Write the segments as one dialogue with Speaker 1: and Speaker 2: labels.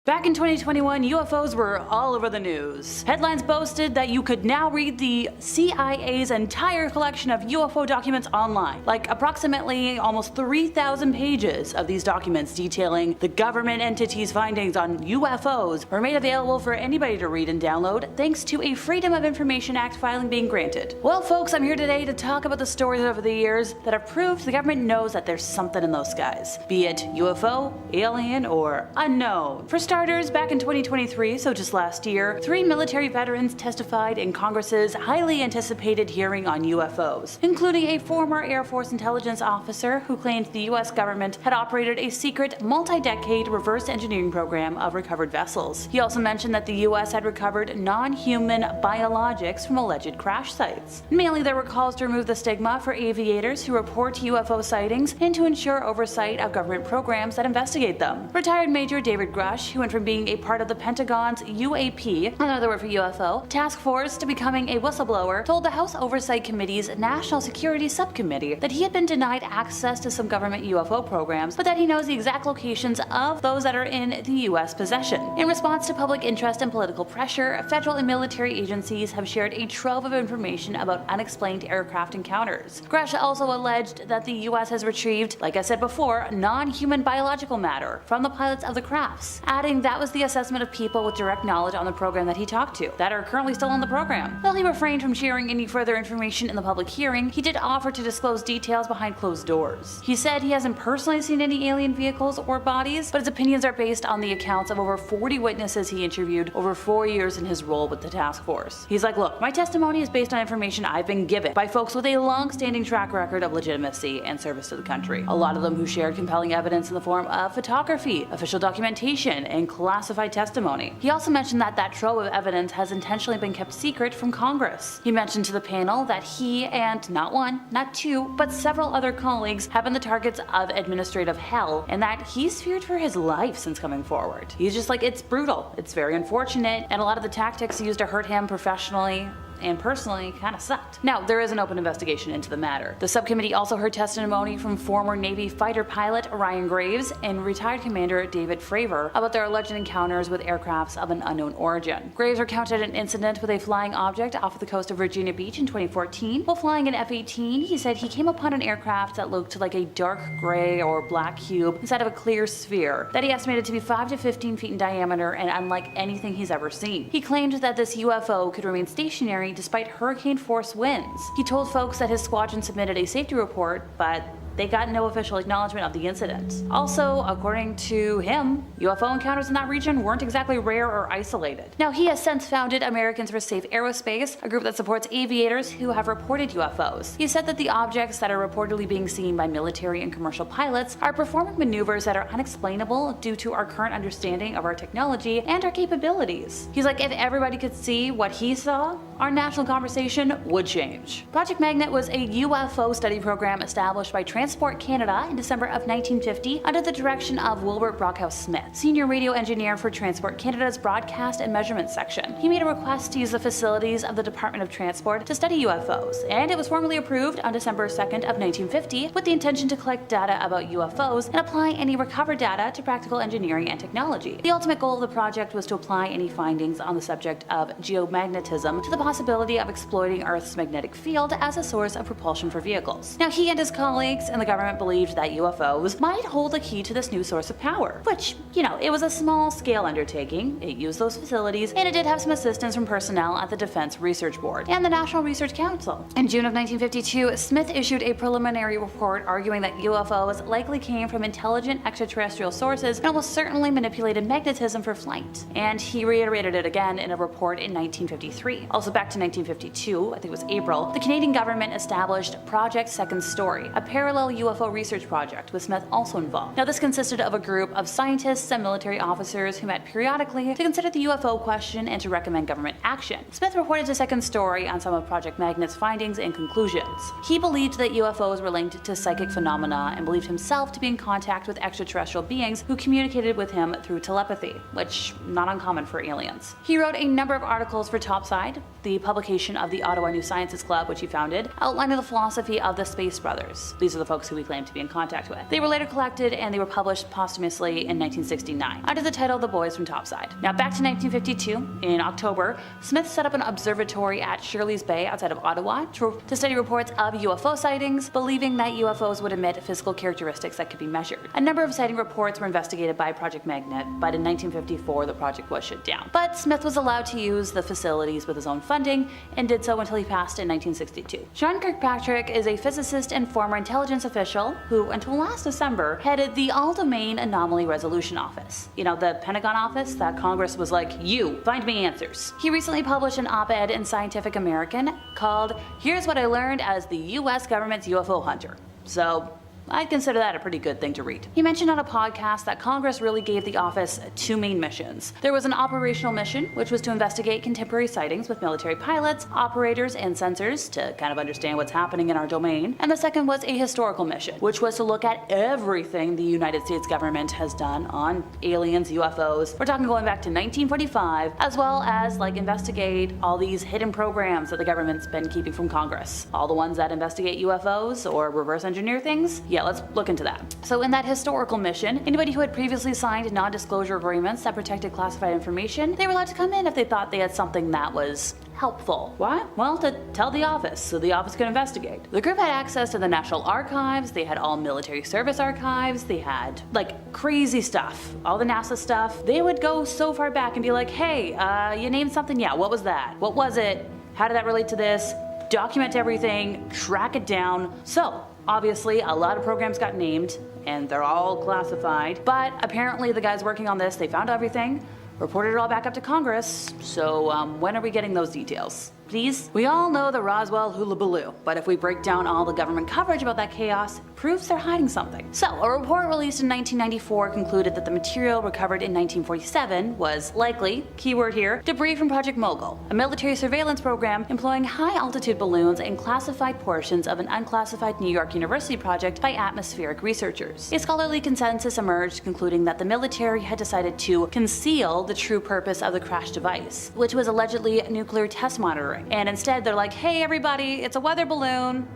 Speaker 1: Back in 2021, UFOs were all over the news. Headlines boasted that you could now read the CIA's entire collection of UFO documents online, like approximately almost 3,000 pages of these documents detailing the government entity's findings on UFOs were made available for anybody to read and download thanks to a Freedom of Information Act filing being granted. Well folks, I'm here today to talk about the stories over the years that have proved the government knows that there's something in those skies, be it UFO, alien, or unknown. For starters, back in 2023, so just last year, 3 military veterans testified in Congress's highly anticipated hearing on UFOs, including a former Air Force intelligence officer who claimed the US government had operated a secret multi-decade reverse engineering program of recovered vessels. He also mentioned that the US had recovered non-human biologics from alleged crash sites. Mainly there were calls to remove the stigma for aviators who report UFO sightings and to ensure oversight of government programs that investigate them. Retired Major David Grush, who went from being a part of the Pentagon's UAP, another word for UFO, task force to becoming a whistleblower, told the House Oversight Committee's National Security Subcommittee that he had been denied access to some government UFO programs, but that he knows the exact locations of those that are in the US possession. In response to public interest and political pressure, federal and military agencies have shared a trove of information about unexplained aircraft encounters. Grush also alleged that the US has retrieved, like I said before, non-human biological matter from the pilots of the crafts, adding that was the assessment of people with direct knowledge on the program that he talked to, that are currently still on the program. While he refrained from sharing any further information in the public hearing, he did offer to disclose details behind closed doors. He said he hasn't personally seen any alien vehicles or bodies, but his opinions are based on the accounts of over 40 witnesses he interviewed over 4 years in his role with the task force. He's like, look, my testimony is based on information I've been given by folks with a long-standing track record of legitimacy and service to the country. A lot of them who shared compelling evidence in the form of photography, official documentation, and classified testimony. He also mentioned that that trove of evidence has intentionally been kept secret from Congress. He mentioned to the panel that he and not one, not two, but several other colleagues have been the targets of administrative hell, and that he's feared for his life since coming forward. He's just like, it's brutal, it's very unfortunate, and a lot of the tactics used to hurt him professionally and personally kind of sucked. Now, there is an open investigation into the matter. The subcommittee also heard testimony from former Navy fighter pilot Ryan Graves and retired Commander David Fravor about their alleged encounters with aircrafts of an unknown origin. Graves recounted an incident with a flying object off of the coast of Virginia Beach in 2014. While flying an F-18, he said he came upon an aircraft that looked like a dark gray or black cube inside of a clear sphere that he estimated to be 5 to 15 feet in diameter and unlike anything he's ever seen. He claimed that this UFO could remain stationary despite hurricane force winds. He told folks that his squadron submitted a safety report, but they got no official acknowledgement of the incident. Also, according to him, UFO encounters in that region weren't exactly rare or isolated. Now, he has since founded Americans for Safe Aerospace, a group that supports aviators who have reported UFOs. He said that the objects that are reportedly being seen by military and commercial pilots are performing maneuvers that are unexplainable due to our current understanding of our technology and our capabilities. He's like, if everybody could see what he saw, our national conversation would change. Project Magnet was a UFO study program established by Transport Canada in December of 1950 under the direction of Wilbert Brockhouse Smith, senior radio engineer for Transport Canada's Broadcast and Measurement section. He made a request to use the facilities of the Department of Transport to study UFOs, and it was formally approved on December 2nd of 1950 with the intention to collect data about UFOs and apply any recovered data to practical engineering and technology. The ultimate goal of the project was to apply any findings on the subject of geomagnetism to the possibility of exploiting Earth's magnetic field as a source of propulsion for vehicles. Now, he and his colleagues and the government believed that UFOs might hold the key to this new source of power, which, you know, it was a small-scale undertaking. It used those facilities, and it did have some assistance from personnel at the Defense Research Board and the National Research Council. In June of 1952, Smith issued a preliminary report arguing that UFOs likely came from intelligent extraterrestrial sources and almost certainly manipulated magnetism for flight. And he reiterated it again in a report in 1953. Also back to 1952, I think it was April, the Canadian government established Project Second Story, a parallel UFO research project with Smith also involved. Now, this consisted of a group of scientists and military officers who met periodically to consider the UFO question and to recommend government action. Smith reported to Second Story on some of Project Magnet's findings and conclusions. He believed that UFOs were linked to psychic phenomena and believed himself to be in contact with extraterrestrial beings who communicated with him through telepathy, which not uncommon for aliens. He wrote a number of articles for Topside, the publication of the Ottawa New Sciences Club, which he founded, outlining the philosophy of the Space Brothers. These are the folks who we claim to be in contact with. They were later collected and they were published posthumously in 1969 under the title The Boys from Topside. Now back to 1952, in October, Smith set up an observatory at Shirley's Bay outside of Ottawa to study reports of UFO sightings, believing that UFOs would emit physical characteristics that could be measured. A number of sighting reports were investigated by Project Magnet, but in 1954 the project was shut down. But Smith was allowed to use the facilities with his own funding and did so until he passed in 1962. Sean Kirkpatrick is a physicist and former intelligence official who, until last December, headed the All-Domain Anomaly Resolution Office. You know, the Pentagon office that Congress was like, you, find me answers. He recently published an op-ed in Scientific American called Here's What I Learned as the US Government's UFO Hunter. So, I'd consider that a pretty good thing to read. He mentioned on a podcast that Congress really gave the office two main missions. There was an operational mission, which was to investigate contemporary sightings with military pilots, operators, and sensors to kind of understand what's happening in our domain. And the second was a historical mission, which was to look at everything the United States government has done on aliens, UFOs. We're talking going back to 1945, as well as investigate all these hidden programs that the government's been keeping from Congress. All the ones that investigate UFOs or reverse engineer things. Yeah, let's look into that. So in that historical mission, anybody who had previously signed non-disclosure agreements that protected classified information, they were allowed to come in if they thought they had something that was helpful. Why? Well, to tell the office, so the office could investigate. The group had access to the National Archives, they had all military service archives, they had crazy stuff, all the NASA stuff. They would go so far back and be like, hey, you named something? Yeah, what was that? What was it? How did that relate to this? Document everything, track it down. So, obviously, a lot of programs got named, and they're all classified, but apparently the guys working on this, they found everything, reported it all back up to Congress, so when are we getting those details? Please? We all know the Roswell hullabaloo, but if we break down all the government coverage about that chaos, it proves they're hiding something. So, a report released in 1994 concluded that the material recovered in 1947 was likely, keyword here, debris from Project Mogul, a military surveillance program employing high-altitude balloons and classified portions of an unclassified New York University project by atmospheric researchers. A scholarly consensus emerged concluding that the military had decided to conceal the true purpose of the crash device, which was allegedly nuclear test monitoring. And instead they're like, hey everybody, it's a weather balloon.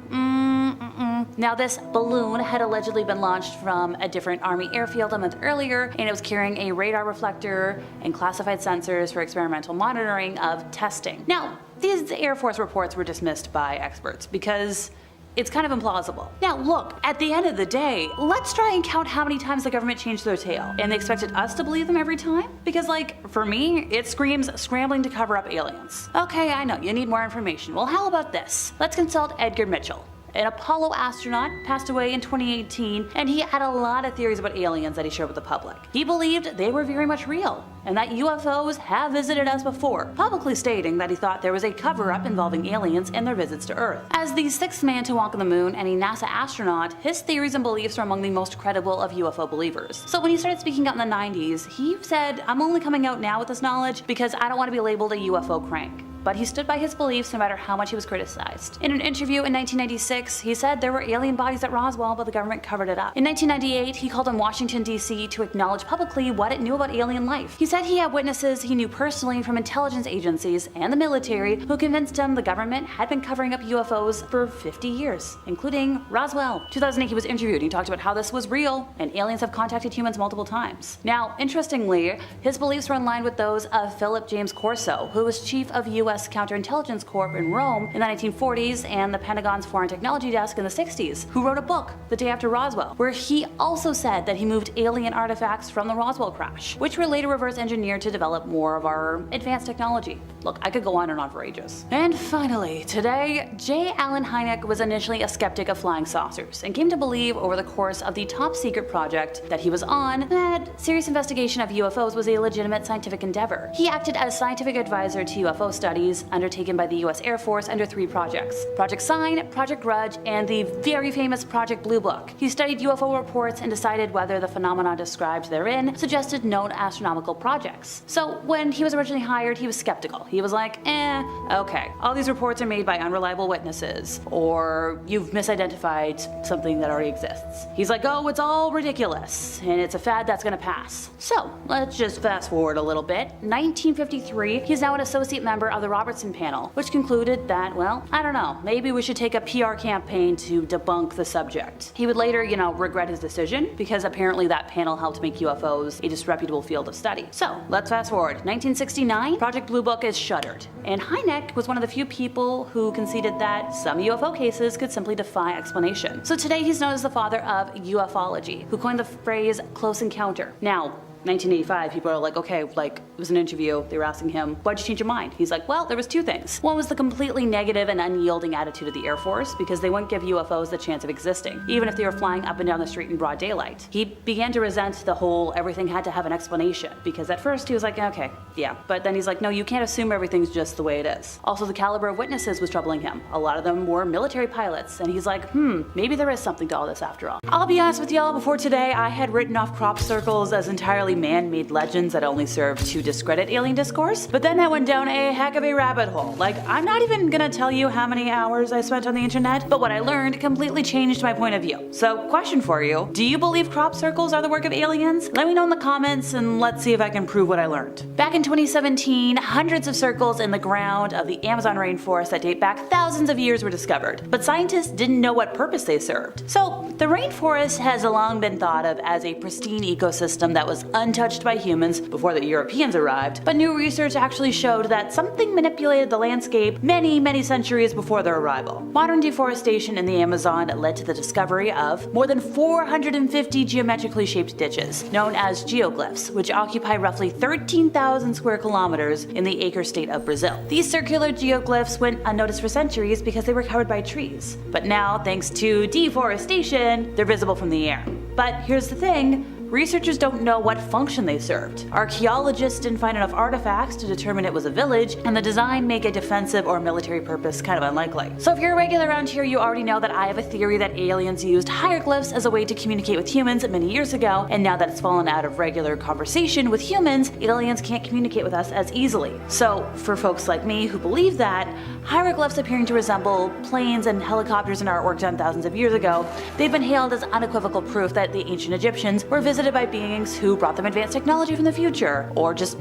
Speaker 1: Now this balloon had allegedly been launched from a different Army airfield a month earlier, and it was carrying a radar reflector and classified sensors for experimental monitoring of testing. Now, these Air Force reports were dismissed by experts because it's kind of implausible. Now look, at the end of the day, let's try and count how many times the government changed their tale. And they expected us to believe them every time? Because for me, it screams scrambling to cover up aliens. Okay, I know, you need more information. Well, how about this? Let's consult Edgar Mitchell. An Apollo astronaut, passed away in 2018, and he had a lot of theories about aliens that he shared with the public. He believed they were very much real, and that UFOs have visited us before, publicly stating that he thought there was a cover-up involving aliens and their visits to Earth. As the sixth man to walk on the moon and a NASA astronaut, his theories and beliefs are among the most credible of UFO believers. So when he started speaking out in the 90s, he said, I'm only coming out now with this knowledge because I don't want to be labeled a UFO crank. But he stood by his beliefs no matter how much he was criticized. In an interview in 1996, he said there were alien bodies at Roswell, but the government covered it up. In 1998, he called on Washington, D.C. to acknowledge publicly what it knew about alien life. He said he had witnesses he knew personally from intelligence agencies and the military who convinced him the government had been covering up UFOs for 50 years, including Roswell. 2008, he was interviewed and he talked about how this was real and aliens have contacted humans multiple times. Now, interestingly, his beliefs were in line with those of Philip James Corso, who was chief of U.S. Counterintelligence Corps in Rome in the 1940s and the Pentagon's Foreign Technology Desk in the 60s, who wrote a book the day after Roswell, where he also said that he moved alien artifacts from the Roswell crash, which were later reverse engineered to develop more of our advanced technology. Look, I could go on and on for ages. And finally, today, J. Allen Hynek was initially a skeptic of flying saucers and came to believe over the course of the top secret project that he was on that serious investigation of UFOs was a legitimate scientific endeavor. He acted as scientific advisor to UFO studies undertaken by the US Air Force under 3 projects: Project Sign, Project Grudge, and the very famous Project Blue Book. He studied UFO reports and decided whether the phenomena described therein suggested known astronomical projects. So when he was originally hired, he was skeptical. He was like, okay. All these reports are made by unreliable witnesses, or you've misidentified something that already exists. He's like, oh, it's all ridiculous, and it's a fad that's gonna pass. So, let's just fast forward a little bit. 1953, he's now an associate member of the Robertson panel, which concluded that, well, I don't know, maybe we should take a PR campaign to debunk the subject. He would later, regret his decision, because apparently that panel helped make UFOs a disreputable field of study. So, let's fast forward. 1969, Project Blue Book is shuttered, and Hynek was one of the few people who conceded that some UFO cases could simply defy explanation. So today he's known as the father of ufology, who coined the phrase close encounter. Now, 1985, people are like, okay, it was an interview. They were asking him, why'd you change your mind? He's like, well, there was two things. One was the completely negative and unyielding attitude of the Air Force, because they wouldn't give UFOs the chance of existing, even if they were flying up and down the street in broad daylight. He began to resent the whole everything had to have an explanation, because at first he was like, okay, yeah. But then he's like, no, you can't assume everything's just the way it is. Also, the caliber of witnesses was troubling him. A lot of them were military pilots, and he's like, maybe there is something to all this after all. I'll be honest with y'all, before today, I had written off crop circles as entirely man-made legends that only serve to discredit alien discourse, but then I went down a heck of a rabbit hole. I'm not even gonna tell you how many hours I spent on the internet, but what I learned completely changed my point of view. So, question for you, do you believe crop circles are the work of aliens? Let me know in the comments and let's see if I can prove what I learned. Back in 2017, hundreds of circles in the ground of the Amazon rainforest that date back thousands of years were discovered, but scientists didn't know what purpose they served. So, the rainforest has long been thought of as a pristine ecosystem that was untouched by humans before the Europeans arrived, but new research actually showed that something manipulated the landscape many centuries before their arrival. Modern deforestation in the Amazon led to the discovery of more than 450 geometrically shaped ditches, known as geoglyphs, which occupy roughly 13,000 square kilometers in the Acre state of Brazil. These circular geoglyphs went unnoticed for centuries because they were covered by trees, but now, thanks to deforestation, they're visible from the air. But here's the thing, researchers don't know what function they served. Archaeologists didn't find enough artifacts to determine it was a village, and the design make a defensive or military purpose kind of unlikely. So if you're a regular around here, you already know that I have a theory that aliens used hieroglyphs as a way to communicate with humans many years ago, and now that it's fallen out of regular conversation with humans, aliens can't communicate with us as easily. So for folks like me who believe that, hieroglyphs appearing to resemble planes and helicopters and artwork done thousands of years ago, they've been hailed as unequivocal proof that the ancient Egyptians were visited by beings who brought them advanced technology from the future, or just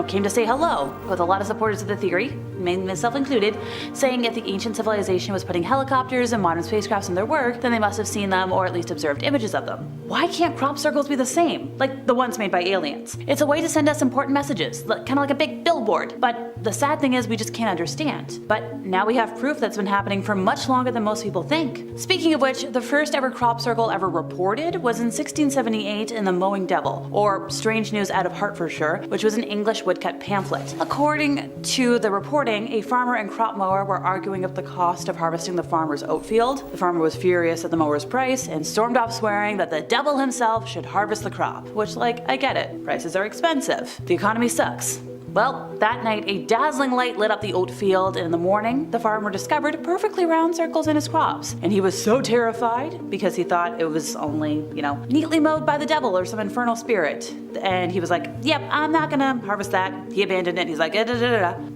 Speaker 1: came to say hello, with a lot of supporters of the theory, mainly myself included, saying if the ancient civilization was putting helicopters and modern spacecrafts in their work, then they must have seen them or at least observed images of them. Why can't crop circles be the same, like the ones made by aliens? It's a way to send us important messages, kind of like a big billboard, but the sad thing is we just can't understand. But now we have proof that's been happening for much longer than most people think. Speaking of which, the first ever crop circle ever reported was in 1678 in the Mowing Devil, or Strange News out of Hertfordshire, which was an English woodcut pamphlet. According to the reporting, a farmer and crop mower were arguing up the cost of harvesting the farmer's oat field. The farmer was furious at the mower's price and stormed off swearing that the devil himself should harvest the crop, which I get it, prices are expensive. The economy sucks. Well, that night a dazzling light lit up the oat field, and in the morning the farmer discovered perfectly round circles in his crops, and he was so terrified because he thought it was only, neatly mowed by the devil or some infernal spirit, and he was like, yep, I'm not gonna harvest that. He abandoned it. He's like,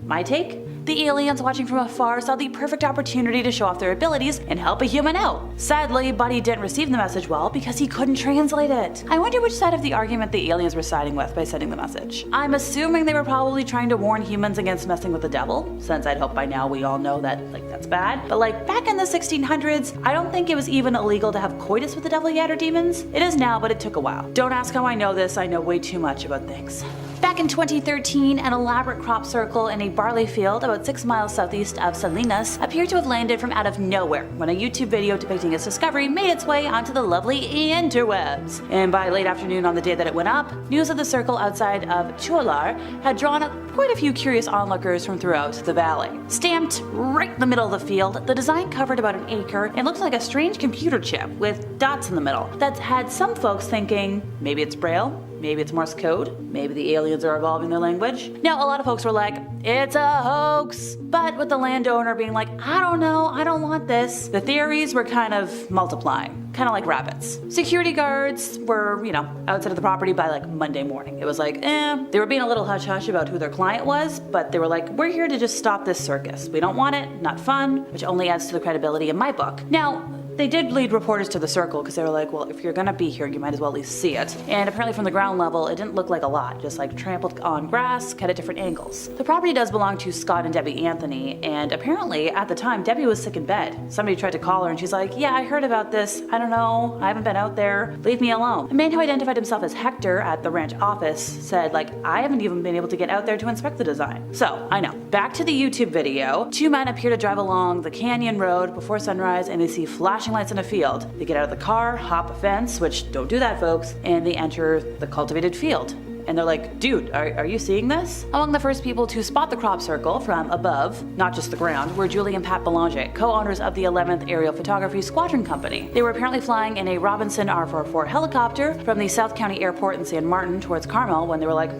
Speaker 1: My take? The aliens watching from afar saw the perfect opportunity to show off their abilities and help a human out. Sadly, Buddy didn't receive the message well because he couldn't translate it. I wonder which side of the argument the aliens were siding with by sending the message. I'm assuming they were probably trying to warn humans against messing with the devil, since I'd hope by now we all know that, that's bad. But back in the 1600s, I don't think it was even illegal to have coitus with the devil yet or demons. It is now, but it took a while. Don't ask how I know this, I know way too much about things. Back in 2013, an elaborate crop circle in a barley field about 6 miles southeast of Salinas appeared to have landed from out of nowhere when a YouTube video depicting its discovery made its way onto the lovely interwebs. And by late afternoon on the day that it went up, news of the circle outside of Cholar had drawn up quite a few curious onlookers from throughout the valley. Stamped right in the middle of the field, the design covered about an acre and looked like a strange computer chip with dots in the middle that had some folks thinking maybe it's Braille, Maybe it's Morse code. Maybe the aliens are evolving their language. Now, a lot of folks were like, it's a hoax. But with the landowner being like, I don't know, I don't want this, the theories were kind of multiplying, kind of like rabbits. Security guards were, outside of the property by like Monday morning. It was like, they were being a little hush-hush about who their client was, but they were like, we're here to just stop this circus. We don't want it, not fun, which only adds to the credibility in my book. Now, they did lead reporters to the circle because they were like, well, if you're gonna be here, you might as well at least see it. And apparently from the ground level, it didn't look like a lot, just like trampled on grass, cut at different angles. The property does belong to Scott and Debbie Anthony, and apparently at the time, Debbie was sick in bed. Somebody tried to call her and she's like, yeah, I heard about this. I don't know, I haven't been out there. Leave me alone. A man who identified himself as Hector at the ranch office said, like, I haven't even been able to get out there to inspect the design. So, I know. Back to the YouTube video. Two men appear to drive along the canyon road before sunrise and they see flashing lights in a field. They get out of the car, hop a fence, which don't do that, folks, and they enter the cultivated field. And they're like, dude, are you seeing this? Among the first people to spot the crop circle from above, not just the ground, were Julie and Pat Belanger, co-owners of the 11th Aerial Photography Squadron Company. They were apparently flying in a Robinson R44 helicopter from the South County Airport in San Martin towards Carmel when they were like,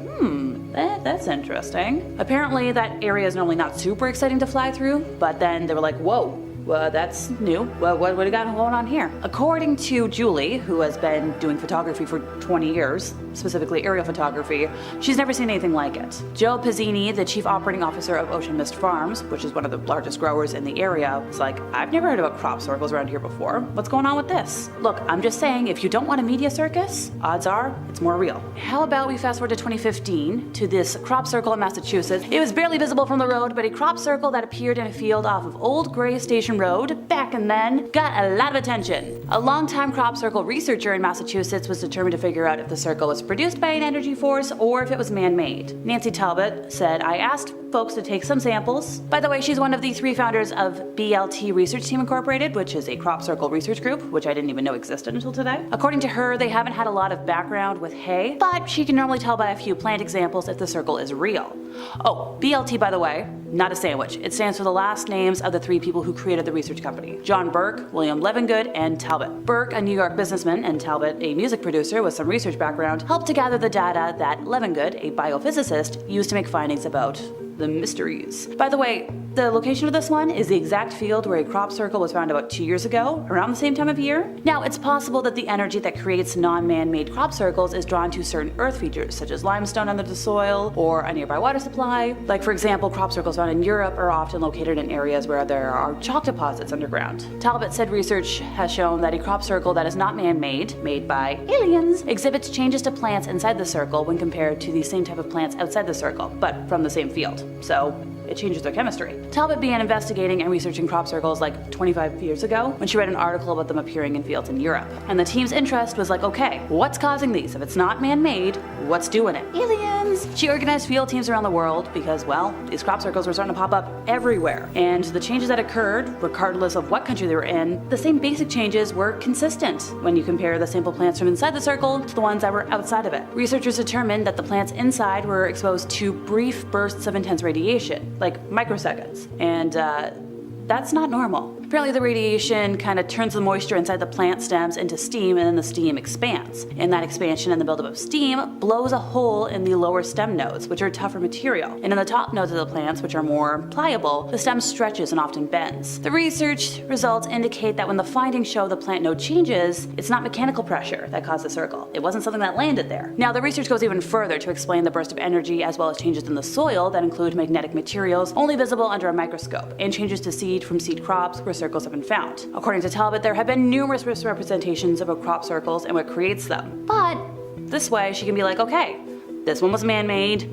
Speaker 1: that's interesting. Apparently that area is normally not super exciting to fly through, but then they were like, whoa. Well, that's new. Well, what do you got going on here? According to Julie, who has been doing photography for 20 years, specifically aerial photography, she's never seen anything like it. Joe Pizzini, the chief operating officer of Ocean Mist Farms, which is one of the largest growers in the area, was like, I've never heard about crop circles around here before. What's going on with this? Look, I'm just saying, if you don't want a media circus, odds are it's more real. How about we fast forward to 2015 to this crop circle in Massachusetts? It was barely visible from the road, but a crop circle that appeared in a field off of Old Gray Station Road back and then got a lot of attention. A longtime crop circle researcher in Massachusetts was determined to figure out if the circle was produced by an energy force or if it was man-made. Nancy Talbot said, I asked folks to take some samples. By the way, she's one of the 3 founders of BLT Research Team Incorporated, which is a crop circle research group, which I didn't even know existed until today. According to her, they haven't had a lot of background with hay, but she can normally tell by a few plant examples if the circle is real. Oh, BLT, by the way, not a sandwich. It stands for the last names of the 3 people who created the research company: John Burke, William Levengood, and Talbot. Burke, a New York businessman, and Talbot, a music producer with some research background, helped to gather the data that Levengood, a biophysicist, used to make findings about the mysteries. By the way, the location of this one is the exact field where a crop circle was found about 2 years ago, around the same time of year. Now, it's possible that the energy that creates non-man-made crop circles is drawn to certain earth features, such as limestone under the soil or a nearby water supply. Like, for example, crop circles found in Europe are often located in areas where there are chalk deposits underground. Talbot said research has shown that a crop circle that is not man-made, made by aliens, exhibits changes to plants inside the circle when compared to the same type of plants outside the circle, but from the same field. So, it changes their chemistry. Talbot began investigating and researching crop circles like 25 years ago when she read an article about them appearing in fields in Europe. And the team's interest was like, okay, what's causing these? If it's not man-made, what's doing it? Aliens! She organized field teams around the world because, well, these crop circles were starting to pop up everywhere. And the changes that occurred, regardless of what country they were in, the same basic changes were consistent when you compare the sample plants from inside the circle to the ones that were outside of it. Researchers determined that the plants inside were exposed to brief bursts of intense radiation, like microseconds, and that's not normal. Apparently the radiation kind of turns the moisture inside the plant stems into steam, and then the steam expands. And that expansion and the buildup of steam blows a hole in the lower stem nodes, which are tougher material. And in the top nodes of the plants, which are more pliable, the stem stretches and often bends. The research results indicate that when the findings show the plant node changes, it's not mechanical pressure that caused the circle. It wasn't something that landed there. Now, the research goes even further to explain the burst of energy as well as changes in the soil that include magnetic materials only visible under a microscope, and changes to seed from seed crops where circles have been found. According to Talbot, there have been numerous misrepresentations about crop circles and what creates them. But this way, she can be like, okay, this one was man-made,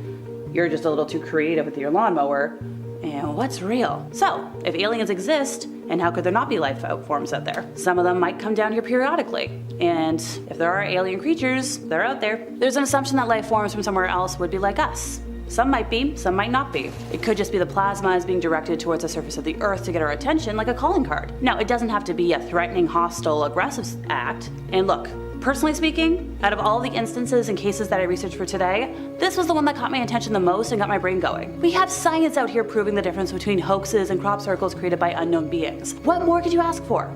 Speaker 1: you're just a little too creative with your lawnmower, and what's real? So, if aliens exist, and how could there not be life forms out there? Some of them might come down here periodically. And if there are alien creatures, they're out there. There's an assumption that life forms from somewhere else would be like us. Some might be, some might not be. It could just be the plasma is being directed towards the surface of the Earth to get our attention, like a calling card. Now, it doesn't have to be a threatening, hostile, aggressive act. And look, personally speaking, out of all the instances and cases that I researched for today, this was the one that caught my attention the most and got my brain going. We have science out here proving the difference between hoaxes and crop circles created by unknown beings. What more could you ask for?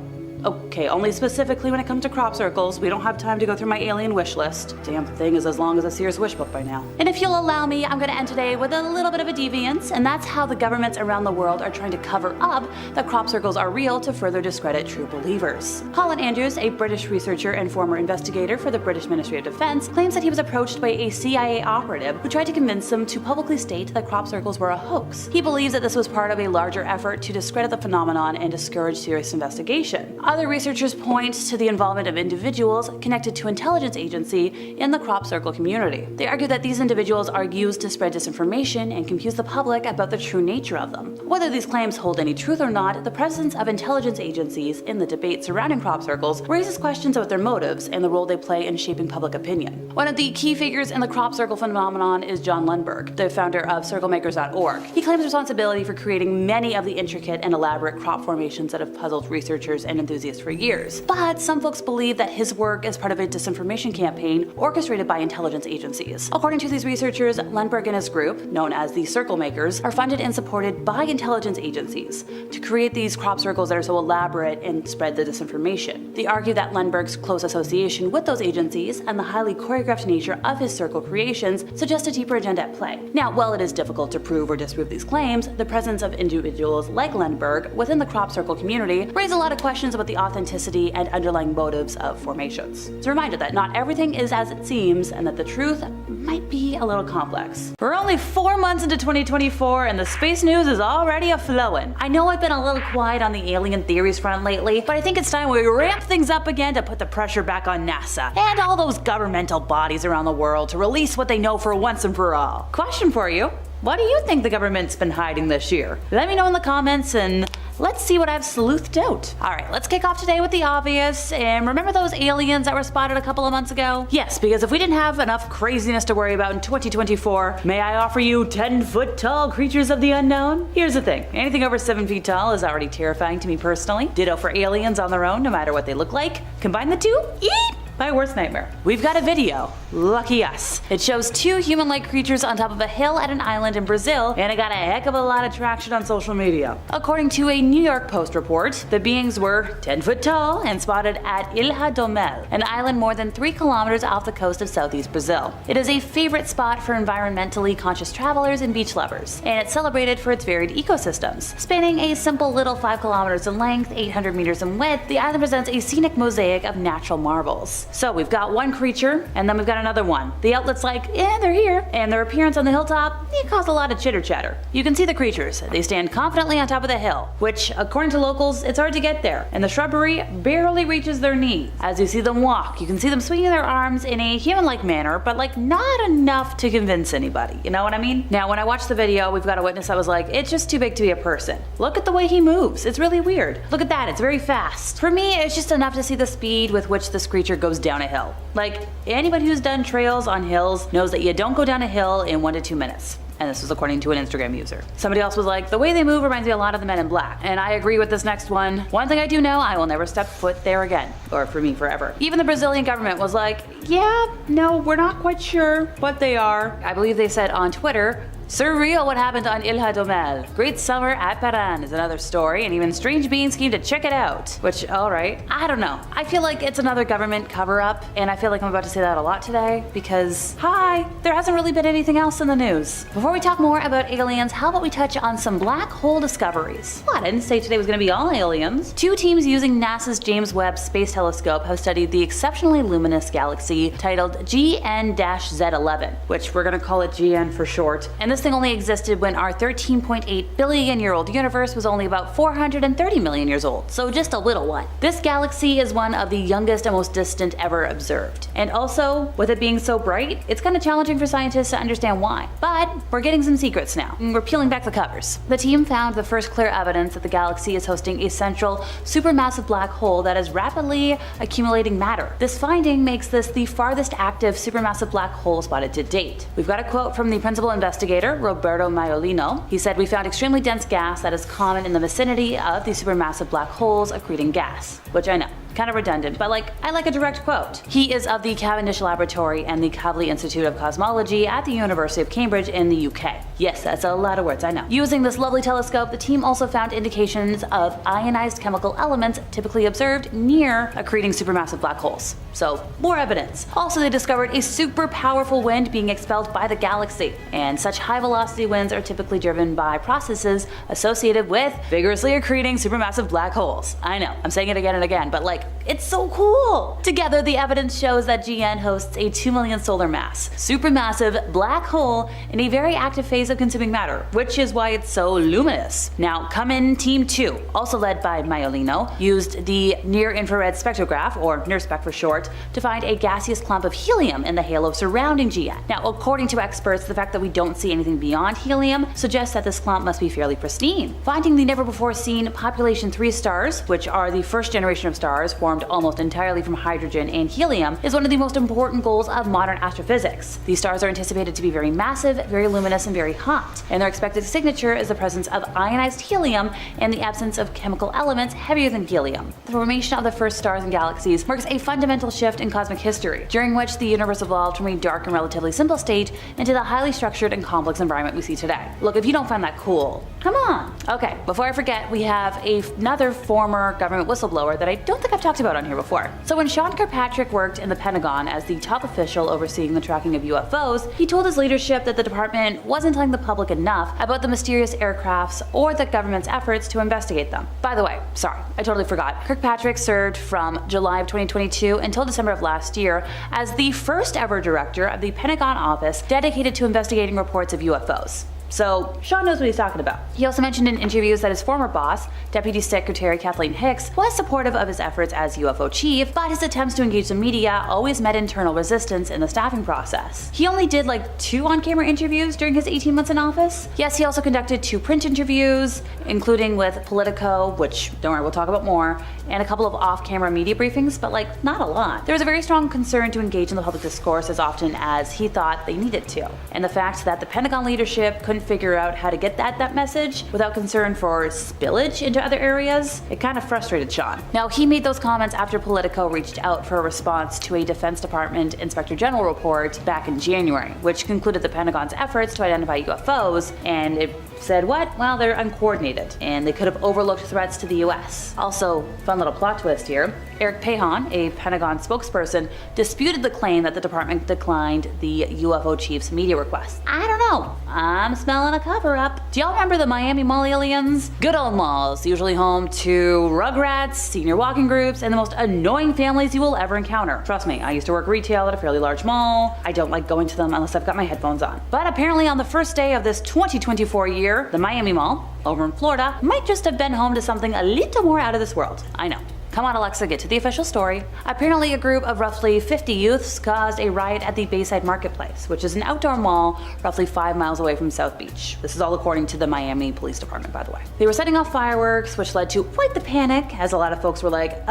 Speaker 1: Okay, only specifically when it comes to crop circles. We don't have time to go through my alien wish list. Damn thing is as long as a Sears wish book by now. And if you'll allow me, I'm gonna end today with a little bit of a deviance, and that's how the governments around the world are trying to cover up that crop circles are real to further discredit true believers. Colin Andrews, a British researcher and former investigator for the British Ministry of Defense, claims that he was approached by a CIA operative who tried to convince him to publicly state that crop circles were a hoax. He believes that this was part of a larger effort to discredit the phenomenon and discourage serious investigation. Other researchers point to the involvement of individuals connected to intelligence agency in the crop circle community. They argue that these individuals are used to spread disinformation and confuse the public about the true nature of them. Whether these claims hold any truth or not, the presence of intelligence agencies in the debate surrounding crop circles raises questions about their motives and the role they play in shaping public opinion. One of the key figures in the crop circle phenomenon is John Lundberg, the founder of CircleMakers.org. He claims responsibility for creating many of the intricate and elaborate crop formations that have puzzled researchers and enthusiasts for years. But some folks believe that his work is part of a disinformation campaign orchestrated by intelligence agencies. According to these researchers, Lundberg and his group, known as the Circle Makers, are funded and supported by intelligence agencies to create these crop circles that are so elaborate and spread the disinformation. They argue that Lundberg's close association with those agencies and the highly choreographed nature of his circle creations suggest a deeper agenda at play. Now, while it is difficult to prove or disprove these claims, the presence of individuals like Lundberg within the crop circle community raise a lot of questions about the authenticity and underlying motives of formations. It's a reminder that not everything is as it seems and that the truth might be a little complex. We're only 4 months into 2024 and the space news is already a-flowing. I know I've been a little quiet on the alien theories front lately, but I think it's time we ramp things up again to put the pressure back on NASA and all those governmental bodies around the world to release what they know for once and for all. Question for you. What do you think the government's been hiding this year? Let me know in the comments and let's see what I've sleuthed out. Alright, let's kick off today with the obvious, and remember those aliens that were spotted a couple of months ago? Yes, because if we didn't have enough craziness to worry about in 2024, may I offer you 10-foot tall creatures of the unknown? Here's the thing, anything over 7 feet tall is already terrifying to me personally. Ditto for aliens on their own, no matter what they look like. Combine the two, eep! My worst nightmare. We've got a video. Lucky us. It shows 2 human-like creatures on top of a hill at an island in Brazil, and it got a heck of a lot of traction on social media. According to a New York Post report, the beings were 10 foot tall and spotted at Ilha do Mel, an island more than 3 kilometers off the coast of southeast Brazil. It is a favorite spot for environmentally conscious travelers and beach lovers, and it's celebrated for its varied ecosystems. Spanning a simple little 5 kilometers in length, 800 meters in width, the island presents a scenic mosaic of natural marvels. So we've got one creature, and then we've got another one. The outlet's like, they're here, and their appearance on the hilltop, it caused a lot of chitter chatter. You can see the creatures. They stand confidently on top of the hill, which, according to locals, it's hard to get there, and the shrubbery barely reaches their knees. As you see them walk, you can see them swinging their arms in a human-like manner, but like not enough to convince anybody, you know what I mean? Now, when I watched the video, we've got a witness that was like, it's just too big to be a person. Look at the way he moves, it's really weird. Look at that, it's very fast. For me, it's just enough to see the speed with which this creature goes down a hill. Like, anybody who's done trails on hills knows that you don't go down a hill in 1 to 2 minutes. And this was according to an Instagram user. Somebody else was like, the way they move reminds me a lot of the Men in Black. And I agree with this next one. One thing I do know, I will never step foot there again. Or for me, forever. Even the Brazilian government was like, yeah, no, we're not quite sure what they are. I believe they said on Twitter, surreal what happened on Ilha do Mel. Great summer at Paran is another story, and even strange beings came to check it out. Which, alright, I don't know. I feel like it's another government cover-up, and I feel like I'm about to say that a lot today, because, hi, there hasn't really been anything else in the news. Before we talk more about aliens, how about we touch on some black hole discoveries? What, I didn't say today was gonna be all aliens. 2 teams using NASA's James Webb Space Telescope have studied the exceptionally luminous galaxy titled GN-Z11, which we're gonna call it GN for short, and this thing only existed when our 13.8 billion year old universe was only about 430 million years old, so just a little one. This galaxy is one of the youngest and most distant ever observed. And also, with it being so bright, it's kind of challenging for scientists to understand why. But we're getting some secrets now. We're peeling back the covers. The team found the first clear evidence that the galaxy is hosting a central, supermassive black hole that is rapidly accumulating matter. This finding makes this the farthest active supermassive black hole spotted to date. We've got a quote from the principal investigator, Roberto Maiolino. He said, "We found extremely dense gas that is common in the vicinity of the supermassive black holes accreting gas," which I know. kind of redundant, but I like a direct quote. He is of the Cavendish Laboratory and the Kavli Institute of Cosmology at the University of Cambridge in the UK. Yes, that's a lot of words, I know. Using this lovely telescope, the team also found indications of ionized chemical elements typically observed near accreting supermassive black holes. So, more evidence. Also, they discovered a super powerful wind being expelled by the galaxy, and such high velocity winds are typically driven by processes associated with vigorously accreting supermassive black holes. I know, I'm saying it again and again, but it's so cool! Together, the evidence shows that GN hosts a 2 million solar mass, supermassive black hole in a very active phase of consuming matter, which is why it's so luminous. Now, come in Team 2, also led by Maiolino, used the near-infrared spectrograph, or NIRSPEC for short, to find a gaseous clump of helium in the halo surrounding GN. Now, according to experts, the fact that we don't see anything beyond helium suggests that this clump must be fairly pristine. Finding the never-before-seen population 3 stars, which are the first generation of stars formed almost entirely from hydrogen and helium, is one of the most important goals of modern astrophysics. These stars are anticipated to be very massive, very luminous, and very hot, and their expected signature is the presence of ionized helium and the absence of chemical elements heavier than helium. The formation of the first stars and galaxies marks a fundamental shift in cosmic history, during which the universe evolved from a dark and relatively simple state into the highly structured and complex environment we see today. Look, if you don't find that cool, come on! Okay, before I forget, we have another former government whistleblower that I don't think I've talked about on here before. So when Sean Kirkpatrick worked in the Pentagon as the top official overseeing the tracking of UFOs, he told his leadership that the department wasn't telling the public enough about the mysterious aircrafts or the government's efforts to investigate them. By the way, sorry, I totally forgot. Kirkpatrick served from July of 2022 until December of last year as the first ever director of the Pentagon office dedicated to investigating reports of UFOs. So, Sean knows what he's talking about. He also mentioned in interviews that his former boss, Deputy Secretary Kathleen Hicks, was supportive of his efforts as UFO chief, but his attempts to engage the media always met internal resistance in the staffing process. He only did 2 on-camera interviews during his 18 months in office. Yes, he also conducted 2 print interviews, including with Politico, which, don't worry, we'll talk about more, and a couple of off-camera media briefings, but not a lot. There was a very strong concern to engage in the public discourse as often as he thought they needed to. And the fact that the Pentagon leadership couldn't figure out how to get that message without concern for spillage into other areas, it kind of frustrated Sean. Now, he made those comments after Politico reached out for a response to a Defense Department Inspector General report back in January, which concluded the Pentagon's efforts to identify UFOs, and it said what? Well, they're uncoordinated, and they could have overlooked threats to the US. Also, fun little plot twist here, Eric Pahan, a Pentagon spokesperson, disputed the claim that the department declined the UFO chief's media request. I don't know, I'm smelling a cover-up. Do y'all remember the Miami Mall aliens? Good old malls, usually home to Rugrats, senior walking groups, and the most annoying families you will ever encounter. Trust me, I used to work retail at a fairly large mall. I don't like going to them unless I've got my headphones on. But apparently on the first day of this 2024 year, the Miami Mall, over in Florida, might just have been home to something a little more out of this world. I know. Come on, Alexa, get to the official story. Apparently, a group of roughly 50 youths caused a riot at the Bayside Marketplace, which is an outdoor mall roughly 5 miles away from South Beach. This is all according to the Miami Police Department, by the way. They were setting off fireworks, which led to quite the panic, as a lot of folks were like,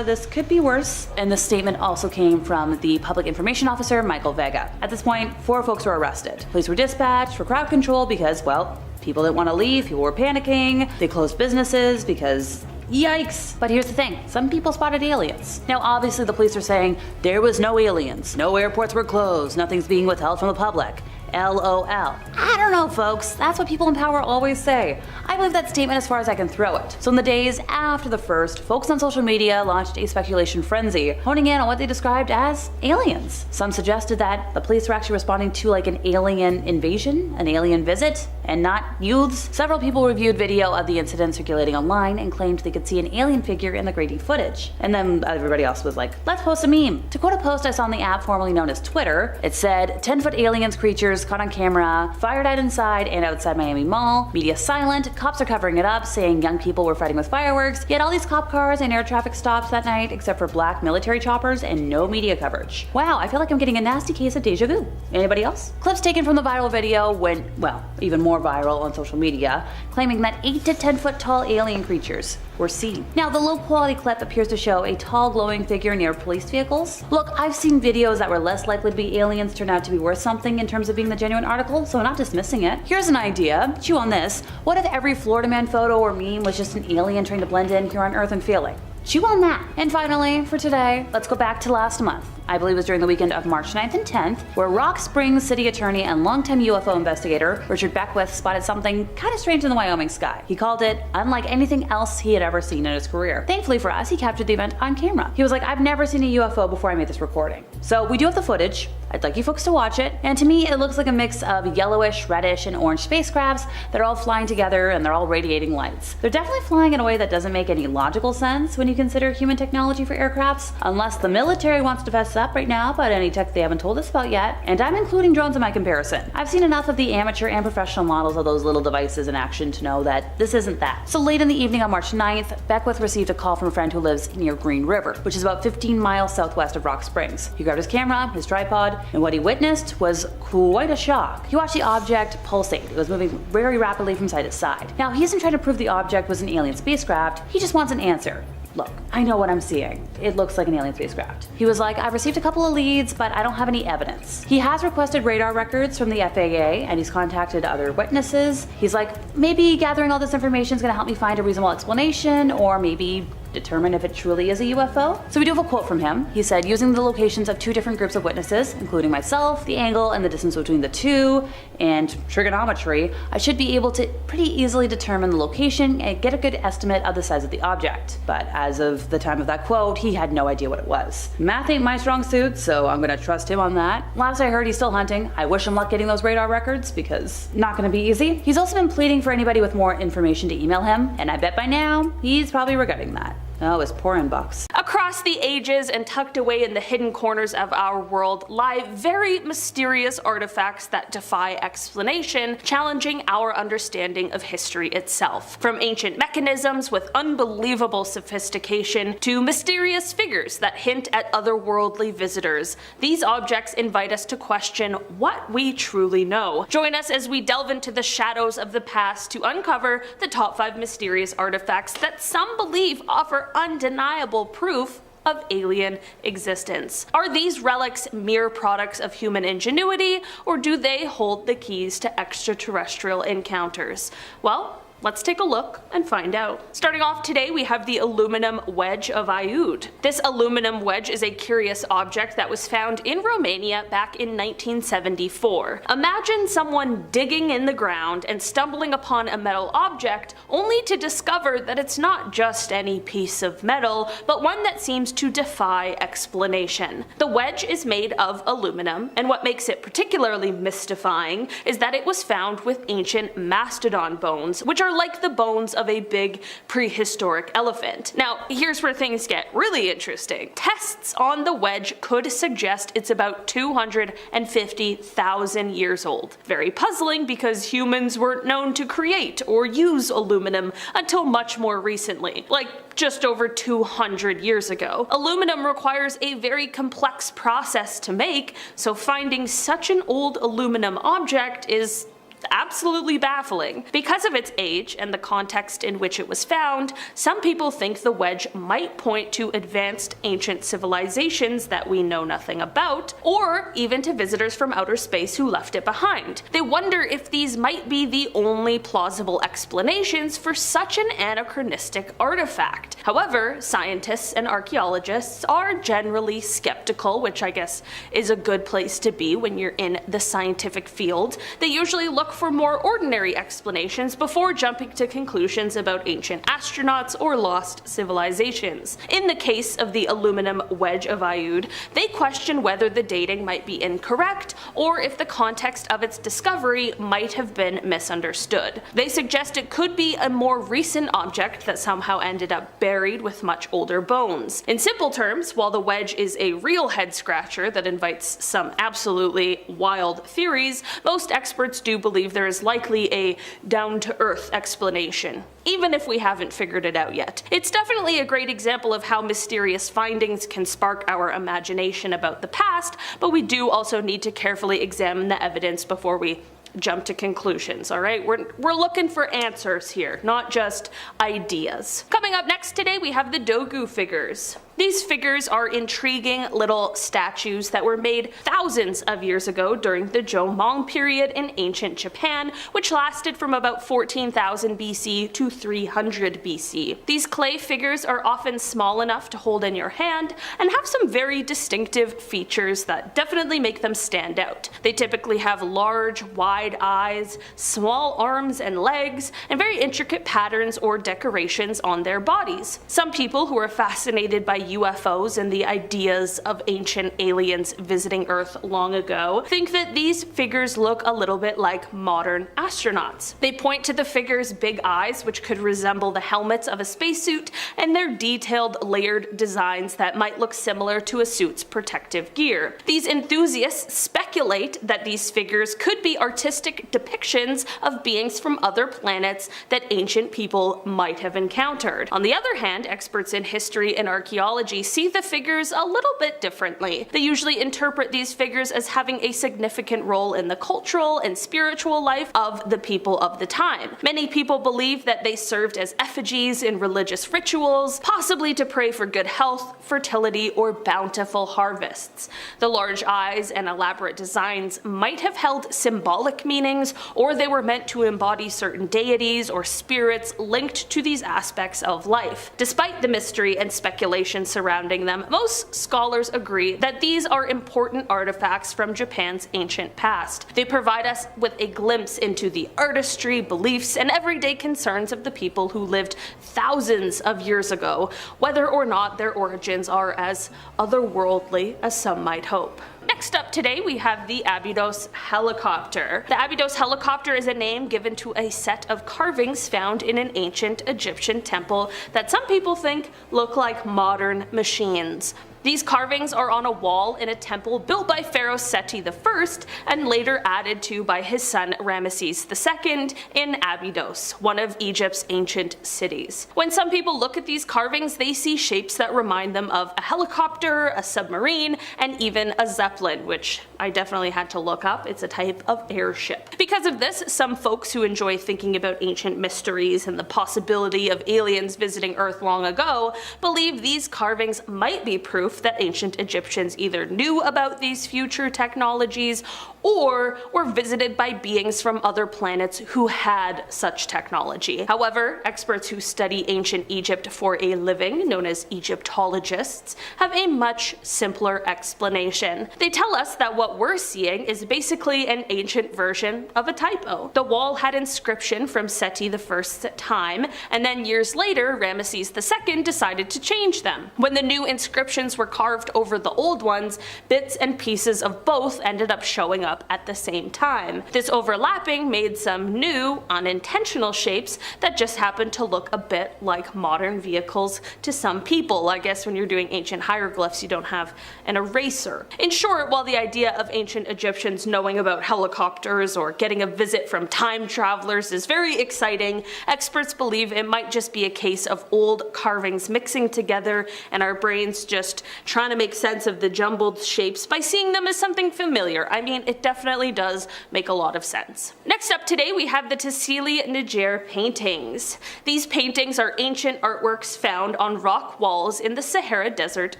Speaker 1: this could be worse. And the statement also came from the Public Information Officer, Michael Vega. At this point, 4 folks were arrested. Police were dispatched for crowd control because, well, people didn't want to leave, people were panicking, they closed businesses because yikes. But here's the thing, some people spotted aliens. Now obviously the police are saying there was no aliens, no airports were closed, nothing's being withheld from the public. LOL. I don't know, folks. That's what people in power always say. I believe that statement as far as I can throw it. So in the days after the first, folks on social media launched a speculation frenzy, honing in on what they described as aliens. Some suggested that the police were actually responding to an alien invasion, an alien visit, and not youths. Several people reviewed video of the incident circulating online and claimed they could see an alien figure in the grainy footage. And then everybody else was like, let's post a meme. To quote a post I saw on the app formerly known as Twitter, it said, 10-foot aliens creatures caught on camera, fired at inside and outside Miami Mall, media silent, cops are covering it up, saying young people were fighting with fireworks, yet all these cop cars and air traffic stops that night except for black military choppers and no media coverage. Wow, I feel like I'm getting a nasty case of deja vu. Anybody else? Clips taken from the viral video went, well, even more viral on social media, claiming that 8 to 10 foot tall alien creatures were seen. Now, the low quality clip appears to show a tall glowing figure near police vehicles. Look, I've seen videos that were less likely to be aliens turn out to be worth something in terms of being the genuine article, so I'm not dismissing it. Here's an idea, chew on this. What if every Florida Man photo or meme was just an alien trying to blend in here on Earth and failing? Chew on that. And finally, for today, let's go back to last month. I believe it was during the weekend of March 9th and 10th, where Rock Springs city attorney and longtime UFO investigator Richard Beckwith spotted something kind of strange in the Wyoming sky. He called it unlike anything else he had ever seen in his career. Thankfully for us, he captured the event on camera. He was like, I've never seen a UFO before I made this recording. So we do have the footage. I'd like you folks to watch it. And to me, it looks like a mix of yellowish, reddish, and orange spacecrafts that are all flying together and they're all radiating lights. They're definitely flying in a way that doesn't make any logical sense when you consider human technology for aircrafts, unless the military wants to fess up right now about any tech they haven't told us about yet, and I'm including drones in my comparison. I've seen enough of the amateur and professional models of those little devices in action to know that this isn't that. So late in the evening on March 9th, Beckwith received a call from a friend who lives near Green River, which is about 15 miles southwest of Rock Springs. He grabbed his camera, his tripod, and what he witnessed was quite a shock. He watched the object pulsate. It was moving very rapidly from side to side. Now, he isn't trying to prove the object was an alien spacecraft, he just wants an answer. Look, I know what I'm seeing. It looks like an alien spacecraft. He was like, I've received a couple of leads, but I don't have any evidence. He has requested radar records from the FAA, and he's contacted other witnesses. He's like, maybe gathering all this information is gonna help me find a reasonable explanation, or maybe determine if it truly is a UFO. So we do have a quote from him. He said, using the locations of two different groups of witnesses, including myself, the angle and the distance between the two, and trigonometry, I should be able to pretty easily determine the location and get a good estimate of the size of the object. But as of the time of that quote, he had no idea what it was. Math ain't my strong suit, so I'm gonna trust him on that. Last I heard, he's still hunting. I wish him luck getting those radar records, because not gonna be easy. He's also been pleading for anybody with more information to email him, and I bet by now, he's probably regretting that. Oh, his poor inbox.
Speaker 2: Across the ages and tucked away in the hidden corners of our world lie very mysterious artifacts that defy explanation, challenging our understanding of history itself. From ancient mechanisms with unbelievable sophistication to mysterious figures that hint at otherworldly visitors, these objects invite us to question what we truly know. Join us as we delve into the shadows of the past to uncover the top 5 mysterious artifacts that some believe offer undeniable proof of alien existence. Are these relics mere products of human ingenuity, or do they hold the keys to extraterrestrial encounters? Well, let's take a look and find out. Starting off today, we have the aluminum wedge of Aiud. This aluminum wedge is a curious object that was found in Romania back in 1974. Imagine someone digging in the ground and stumbling upon a metal object only to discover that it's not just any piece of metal, but one that seems to defy explanation. The wedge is made of aluminum, and what makes it particularly mystifying is that it was found with ancient mastodon bones, which are like the bones of a big prehistoric elephant. Now, here's where things get really interesting. Tests on the wedge could suggest it's about 250,000 years old. Very puzzling because humans weren't known to create or use aluminum until much more recently, like just over 200 years ago. Aluminum requires a very complex process to make, so finding such an old aluminum object is absolutely baffling. Because of its age and the context in which it was found, some people think the wedge might point to advanced ancient civilizations that we know nothing about, or even to visitors from outer space who left it behind. They wonder if these might be the only plausible explanations for such an anachronistic artifact. However, scientists and archaeologists are generally skeptical, which I guess is a good place to be when you're in the scientific field. They usually look for more ordinary explanations before jumping to conclusions about ancient astronauts or lost civilizations. In the case of the aluminum wedge of Aiud, they question whether the dating might be incorrect or if the context of its discovery might have been misunderstood. They suggest it could be a more recent object that somehow ended up buried with much older bones. In simple terms, while the wedge is a real head scratcher that invites some absolutely wild theories, most experts do believe there is likely a down-to-earth explanation, even if we haven't figured it out yet. It's definitely a great example of how mysterious findings can spark our imagination about the past, but we do also need to carefully examine the evidence before we jump to conclusions, alright? We're looking for answers here, not just ideas. Coming up next today, we have the Dogu figures. These figures are intriguing little statues that were made thousands of years ago during the Jomon period in ancient Japan, which lasted from about 14,000 BC to 300 BC. These clay figures are often small enough to hold in your hand and have some very distinctive features that definitely make them stand out. They typically have large, wide eyes, small arms and legs, and very intricate patterns or decorations on their bodies. Some people who are fascinated by UFOs and the ideas of ancient aliens visiting Earth long ago think that these figures look a little bit like modern astronauts. They point to the figures' big eyes, which could resemble the helmets of a spacesuit, and their detailed layered designs that might look similar to a suit's protective gear. These enthusiasts speculate that these figures could be artistic depictions of beings from other planets that ancient people might have encountered. On the other hand, experts in history and archaeology see the figures a little bit differently. They usually interpret these figures as having a significant role in the cultural and spiritual life of the people of the time. Many people believe that they served as effigies in religious rituals, possibly to pray for good health, fertility, or bountiful harvests. The large eyes and elaborate designs might have held symbolic meanings, or they were meant to embody certain deities or spirits linked to these aspects of life. Despite the mystery and speculation surrounding them, most scholars agree that these are important artifacts from Japan's ancient past. They provide us with a glimpse into the artistry, beliefs, and everyday concerns of the people who lived thousands of years ago, whether or not their origins are as otherworldly as some might hope. Next up today we have the Abydos helicopter. The Abydos helicopter is a name given to a set of carvings found in an ancient Egyptian temple that some people think look like modern machines. These carvings are on a wall in a temple built by Pharaoh Seti I and later added to by his son Ramesses II in Abydos, one of Egypt's ancient cities. When some people look at these carvings, they see shapes that remind them of a helicopter, a submarine, and even a zeppelin, which I definitely had to look up. It's a type of airship. Because of this, some folks who enjoy thinking about ancient mysteries and the possibility of aliens visiting Earth long ago believe these carvings might be proof that ancient Egyptians either knew about these future technologies or were visited by beings from other planets who had such technology. However, experts who study ancient Egypt for a living, known as Egyptologists, have a much simpler explanation. They tell us that what we're seeing is basically an ancient version of a typo. The wall had inscription from Seti I's time, and then years later, Ramesses II decided to change them. When the new inscriptions were carved over the old ones, bits and pieces of both ended up showing up at the same time. This overlapping made some new, unintentional shapes that just happened to look a bit like modern vehicles to some people. I guess when you're doing ancient hieroglyphs, you don't have an eraser. In short, while the idea of ancient Egyptians knowing about helicopters or getting a visit from time travelers is very exciting, experts believe it might just be a case of old carvings mixing together and our brains just trying to make sense of the jumbled shapes by seeing them as something familiar. I mean, it definitely does make a lot of sense. Next up today we have the Tassili Niger paintings. These paintings are ancient artworks found on rock walls in the Sahara Desert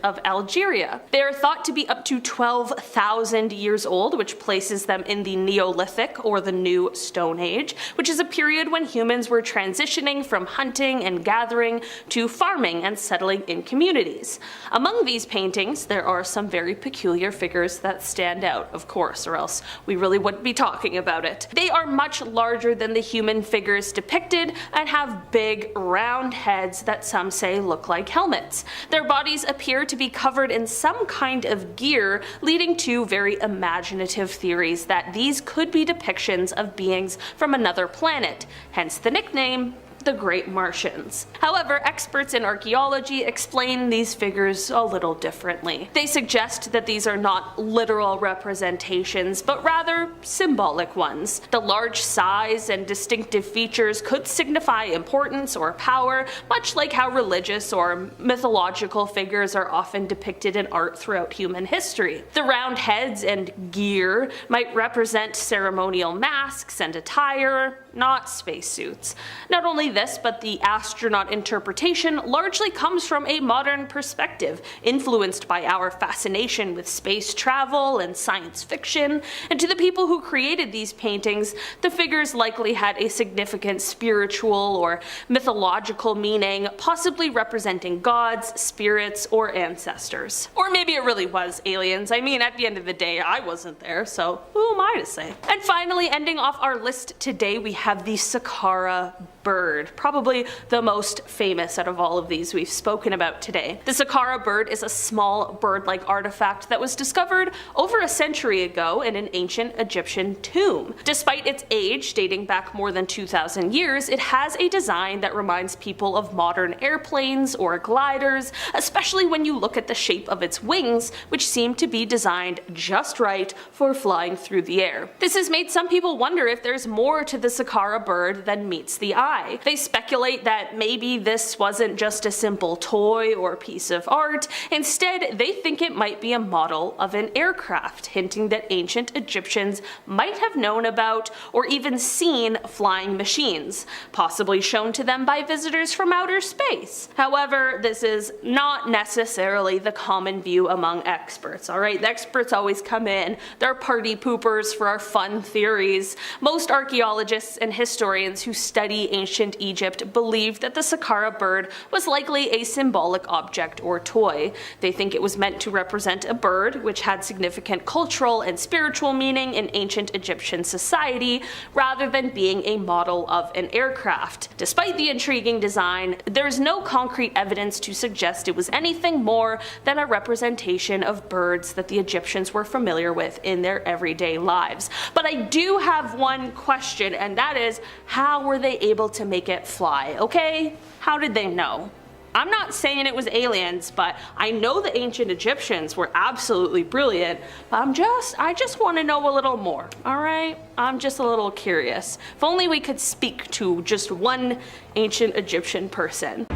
Speaker 2: of Algeria. They are thought to be up to 12,000 years old, which places them in the Neolithic or the New Stone Age, which is a period when humans were transitioning from hunting and gathering to farming and settling in communities. Among these paintings, there are some very peculiar figures that stand out, of course, or else we really wouldn't be talking about it. They are much larger than the human figures depicted and have big, round heads that some say look like helmets. Their bodies appear to be covered in some kind of gear, leading to very imaginative theories that these could be depictions of beings from another planet, hence the nickname the Great Martians. However, experts in archaeology explain these figures a little differently. They suggest that these are not literal representations, but rather symbolic ones. The large size and distinctive features could signify importance or power, much like how religious or mythological figures are often depicted in art throughout human history. The round heads and gear might represent ceremonial masks and attire, not spacesuits. Not only this, but the astronaut interpretation largely comes from a modern perspective, influenced by our fascination with space travel and science fiction, and to the people who created these paintings, the figures likely had a significant spiritual or mythological meaning, possibly representing gods, spirits, or ancestors. Or maybe it really was aliens. I mean, at the end of the day, I wasn't there, so who am I to say? And finally, ending off our list today, we have the Saqqara bird, probably the most famous out of all of these we've spoken about today. The Saqqara bird is a small bird-like artifact that was discovered over a century ago in an ancient Egyptian tomb. Despite its age, dating back more than 2,000 years, it has a design that reminds people of modern airplanes or gliders, especially when you look at the shape of its wings, which seem to be designed just right for flying through the air. This has made some people wonder if there's more to the Saqqara bird than meets the eye. They speculate that maybe this wasn't just a simple toy or piece of art. Instead, they think it might be a model of an aircraft, hinting that ancient Egyptians might have known about or even seen flying machines, possibly shown to them by visitors from outer space. However, this is not necessarily the common view among experts, alright? The experts always come in, they're party poopers for our fun theories. Most archaeologists and historians who study ancient Egypt believe that the Saqqara bird was likely a symbolic object or toy. They think it was meant to represent a bird, which had significant cultural and spiritual meaning in ancient Egyptian society, rather than being a model of an aircraft. Despite the intriguing design, there is no concrete evidence to suggest it was anything more than a representation of birds that the Egyptians were familiar with in their everyday lives. But I do have one question, and that is, how were they able to make it fly, okay? How did they know? I'm not saying it was aliens, but I know the ancient Egyptians were absolutely brilliant, but I just want to know a little more, alright? I'm just a little curious. If only we could speak to just one ancient Egyptian person.